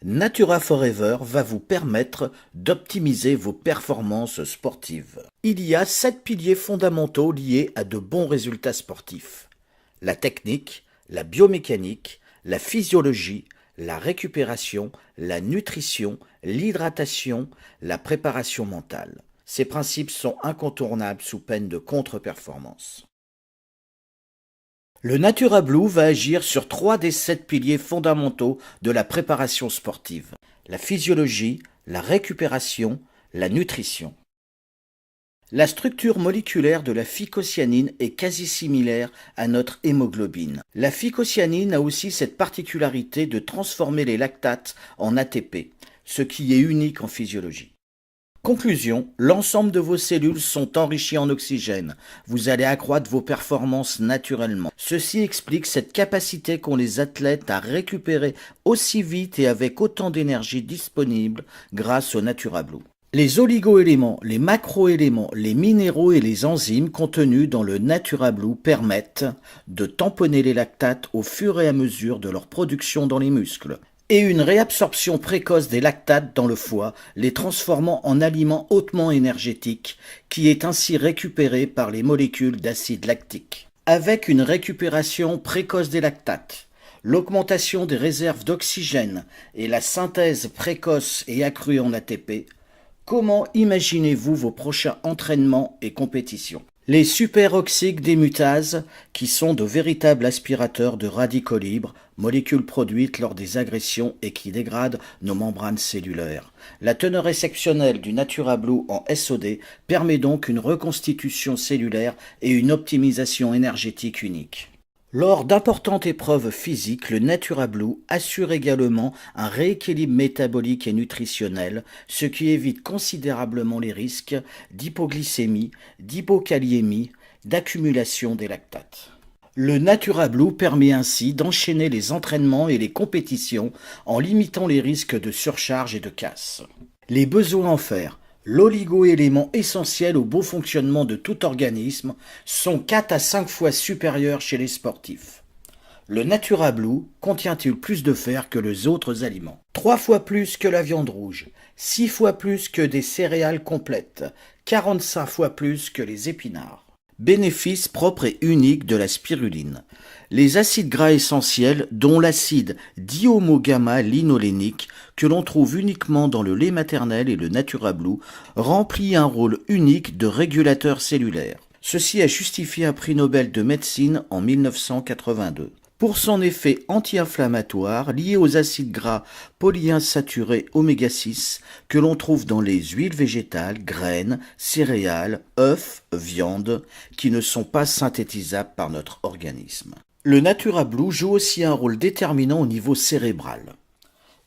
Natura Forever va vous permettre d'optimiser vos performances sportives. Il y a 7 piliers fondamentaux liés à de bons résultats sportifs. La technique, la biomécanique, la physiologie, la récupération, la nutrition, l'hydratation, la préparation mentale. Ces principes sont incontournables sous peine de contre-performance. Le Natura Blue va agir sur 3 des 7 piliers fondamentaux de la préparation sportive: la physiologie, la récupération, la nutrition. La structure moléculaire de la phycocyanine est quasi similaire à notre hémoglobine. La phycocyanine a aussi cette particularité de transformer les lactates en ATP, ce qui est unique en physiologie. Conclusion, l'ensemble de vos cellules sont enrichies en oxygène. Vous allez accroître vos performances naturellement. Ceci explique cette capacité qu'ont les athlètes à récupérer aussi vite et avec autant d'énergie disponible grâce au Natura Blue. Les oligoéléments, les macroéléments, les minéraux et les enzymes contenus dans le Natura Blue permettent de tamponner les lactates au fur et à mesure de leur production dans les muscles, et une réabsorption précoce des lactates dans le foie, les transformant en aliments hautement énergétiques, qui est ainsi récupéré par les molécules d'acide lactique. Avec une récupération précoce des lactates, l'augmentation des réserves d'oxygène et la synthèse précoce et accrue en ATP, comment imaginez-vous vos prochains entraînements et compétitions? Les superoxydes démutases, qui sont de véritables aspirateurs de radicaux libres, molécules produites lors des agressions et qui dégradent nos membranes cellulaires. La teneur exceptionnelle du Natura Blue en SOD permet donc une reconstitution cellulaire et une optimisation énergétique unique. Lors d'importantes épreuves physiques, le Natura Blue assure également un rééquilibre métabolique et nutritionnel, ce qui évite considérablement les risques d'hypoglycémie, d'hypokaliémie, d'accumulation des lactates. Le Natura Blue permet ainsi d'enchaîner les entraînements et les compétitions en limitant les risques de surcharge et de casse. Les besoins en fer, l'oligoélément essentiel au bon fonctionnement de tout organisme, sont 4 à 5 fois supérieurs chez les sportifs. Le Natura Blue contient-il plus de fer que les autres aliments? 3 fois plus que la viande rouge, 6 fois plus que des céréales complètes, 45 fois plus que les épinards. Bénéfice propre et unique de la spiruline. Les acides gras essentiels, dont l'acide dihomogamma-linolénique, que l'on trouve uniquement dans le lait maternel et le Natura Blue, remplit un rôle unique de régulateur cellulaire. Ceci a justifié un prix Nobel de médecine en 1982. Pour son effet anti-inflammatoire lié aux acides gras polyinsaturés oméga 6 que l'on trouve dans les huiles végétales, graines, céréales, œufs, viande, qui ne sont pas synthétisables par notre organisme. Le Natura Blue joue aussi un rôle déterminant au niveau cérébral.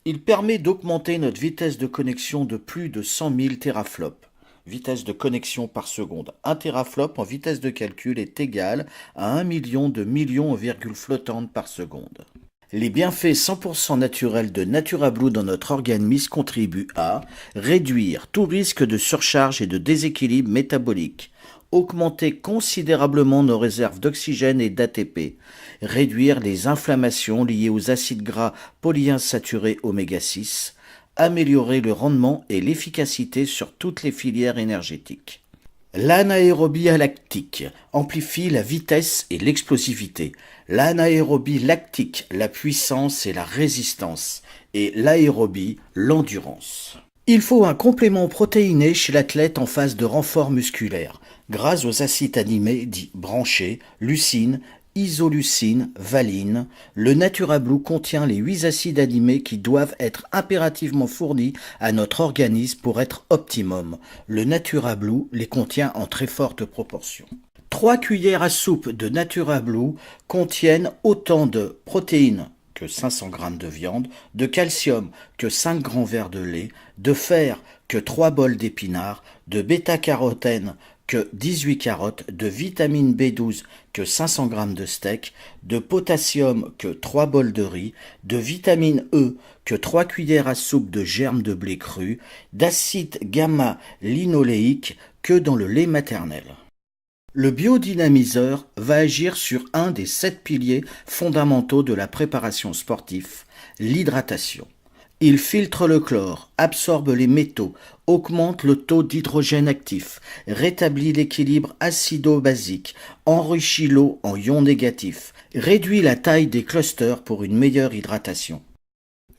Il permet d'augmenter notre vitesse de connexion de plus de 100 000 teraflops. Vitesse de connexion par seconde. 1 teraflop en vitesse de calcul est égal à 1 million de millions en virgule flottantes par seconde. Les bienfaits 100% naturels de Natura Blue dans notre organisme contribuent à réduire tout risque de surcharge et de déséquilibre métabolique, augmenter considérablement nos réserves d'oxygène et d'ATP, réduire les inflammations liées aux acides gras polyinsaturés oméga 6, améliorer le rendement et l'efficacité sur toutes les filières énergétiques. L'anaérobie lactique amplifie la vitesse et l'explosivité. L'anaérobie lactique, la puissance et la résistance. Et l'aérobie, l'endurance. Il faut un complément protéiné chez l'athlète en phase de renfort musculaire, grâce aux acides aminés dits branchés, leucine, isoleucine, valine. Le Natura Blue contient les 8 acides aminés qui doivent être impérativement fournis à notre organisme pour être optimum. Le Natura Blue les contient en très forte proportion. 3 cuillères à soupe de Natura Blue contiennent autant de protéines que 500 g de viande, de calcium que 5 grands verres de lait, de fer que 3 bols d'épinards, de bêta-carotène que 18 carottes, de vitamine B12 que 500 g de steak, de potassium que 3 bols de riz, de vitamine E que 3 cuillères à soupe de germes de blé cru, d'acide gamma-linoléique que dans le lait maternel. Le biodynamiseur va agir sur un des 7 piliers fondamentaux de la préparation sportive, l'hydratation. Il filtre le chlore, absorbe les métaux, augmente le taux d'hydrogène actif, rétablit l'équilibre acido-basique, enrichit l'eau en ions négatifs, réduit la taille des clusters pour une meilleure hydratation.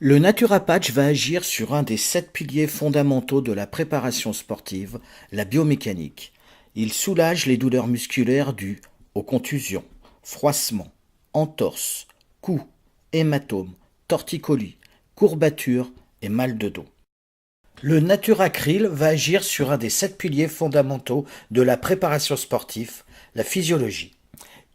Le NaturaPatch va agir sur un des 7 piliers fondamentaux de la préparation sportive, la biomécanique. Il soulage les douleurs musculaires dues aux contusions, froissements, entorses, coups, hématomes, torticolis, courbatures et mal de dos. Le NaturaCryl va agir sur un des 7 piliers fondamentaux de la préparation sportive, la physiologie.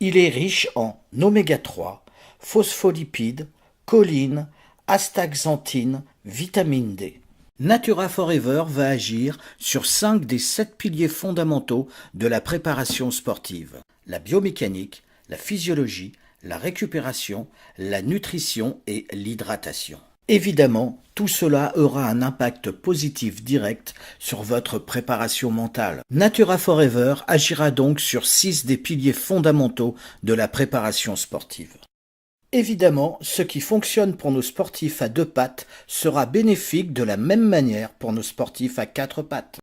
Il est riche en oméga 3, phospholipides, choline, astaxanthine, vitamine D. Natura Forever va agir sur 5 des 7 piliers fondamentaux de la préparation sportive, la biomécanique, la physiologie, la récupération, la nutrition et l'hydratation. Évidemment, tout cela aura un impact positif direct sur votre préparation mentale. Natura Forever agira donc sur 6 des piliers fondamentaux de la préparation sportive. Évidemment, ce qui fonctionne pour nos sportifs à 2 pattes sera bénéfique de la même manière pour nos sportifs à 4 pattes.